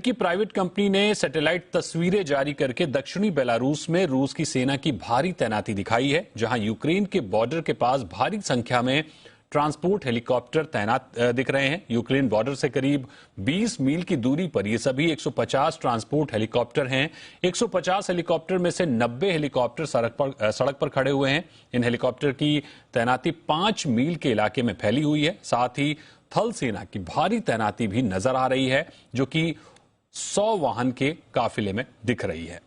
की private company ने satellite तस्वीरें जारी करके दक्षिणी बेलारूस में रूस की सेना की भारी तैनाती दिखाई है, जहां यूक्रेन के बॉर्डर के पास भारी संख्या में ट्रांसपोर्ट हेलीकॉप्टर तैनात दिख रहे हैं। यूक्रेन बॉर्डर से करीब 20 मील की दूरी पर ये सभी 150 ट्रांसपोर्ट हेलीकॉप्टर हैं। 150 हेलीकॉप्टर में से 90 हेलीकॉप्टर सड़क पर खड़े हुए हैं। इन हेलीकॉप्टर की तैनाती 5 मील के इलाके में फैली हुई है। साथ ही थल सेना की भारी तैनाती भी नजर आ रही है, जो कि 100 वाहन के काफिले में दिख रही है।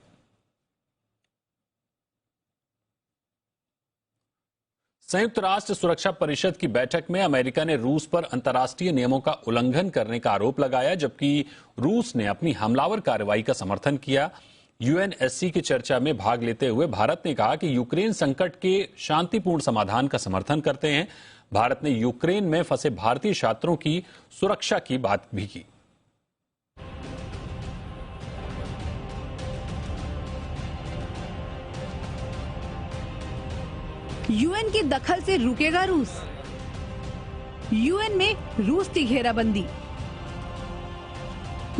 संयुक्त राष्ट्र सुरक्षा परिषद की बैठक में अमेरिका ने रूस पर अंतर्राष्ट्रीय नियमों का उल्लंघन करने का आरोप लगाया, जबकि रूस ने अपनी हमलावर कार्रवाई का समर्थन किया। यूएनएससी की चर्चा में भाग लेते हुए भारत ने कहा कि यूक्रेन संकट के शांतिपूर्ण समाधान का समर्थन करते हैं। भारत ने यूक्रेन में फंसे भारतीय छात्रों की सुरक्षा की बात भी की। यूएन के दखल से रुकेगा रूस? यूएन में रूस की घेराबंदी।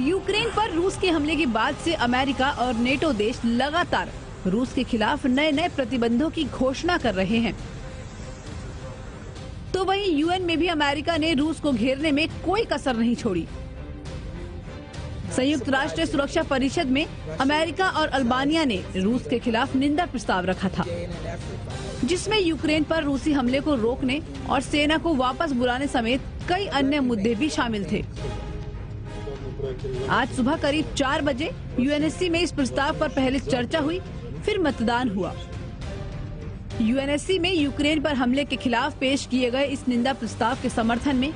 यूक्रेन पर रूस के हमले के बाद से अमेरिका और नेटो देश लगातार रूस के खिलाफ नए नए प्रतिबंधों की घोषणा कर रहे हैं। तो वहीं यूएन में भी अमेरिका ने रूस को घेरने में कोई कसर नहीं छोड़ी। संयुक्त राष्ट्र सुरक्षा परिषद में अमेरिका और अल्बानिया ने रूस के खिलाफ निंदा प्रस्ताव रखा था, जिसमें यूक्रेन पर रूसी हमले को रोकने और सेना को वापस बुलाने समेत कई अन्य मुद्दे भी शामिल थे। आज सुबह करीब 4 बजे यूएनएससी में इस प्रस्ताव पर पहले चर्चा हुई, फिर मतदान हुआ। यूएनएससी में यूक्रेन पर हमले के खिलाफ पेश किए गए इस निंदा प्रस्ताव के समर्थन में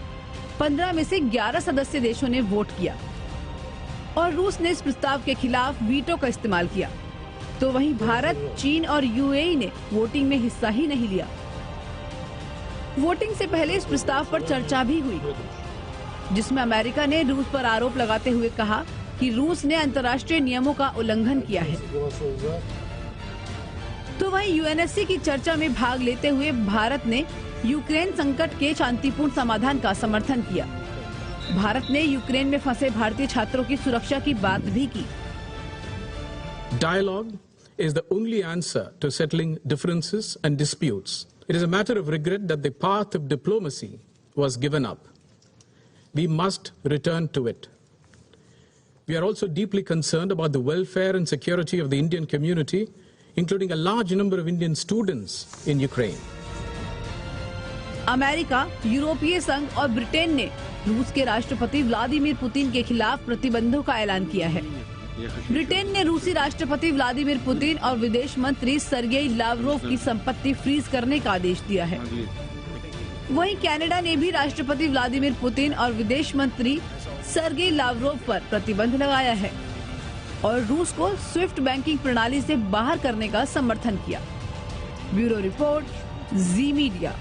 15 में से 11 सदस्य देशों ने वोट किया और रूस ने इस प्रस्ताव के खिलाफ वीटो का इस्तेमाल किया। तो वहीं भारत, चीन और यूएई ने वोटिंग में हिस्सा ही नहीं लिया। वोटिंग से पहले इस प्रस्ताव पर चर्चा भी हुई, जिसमें अमेरिका ने रूस पर आरोप लगाते हुए कहा कि रूस ने अंतर्राष्ट्रीय नियमों का उल्लंघन किया है। तो वहीं यूएनएससी की चर्चा में भाग लेते हुए भारत ने यूक्रेन संकट के शांतिपूर्ण समाधान का समर्थन किया। भारत ने यूक्रेन में फंसे भारतीय छात्रों की सुरक्षा की बात भी की। Dialogue is the only answer to settling differences and disputes. It is a matter of regret that the path of diplomacy was given up. We must return to it. We are also deeply concerned about the welfare and security of the Indian community, including a large number of Indian students in Ukraine. America, यूरोपीय संघ और Britain ने रूस के राष्ट्रपति Vladimir Putin के खिलाफ प्रतिबंधों का ऐलान किया है। ब्रिटेन ने रूसी राष्ट्रपति व्लादिमीर पुतिन और विदेश मंत्री सर्गेई लावरोव की संपत्ति फ्रीज करने का आदेश दिया है। वहीं कनाडा ने भी राष्ट्रपति व्लादिमीर पुतिन और विदेश मंत्री सर्गेई लावरोव पर प्रतिबंध लगाया है और रूस को स्विफ्ट बैंकिंग प्रणाली से बाहर करने का समर्थन किया। ब्यूरो रिपोर्ट, जी मीडिया।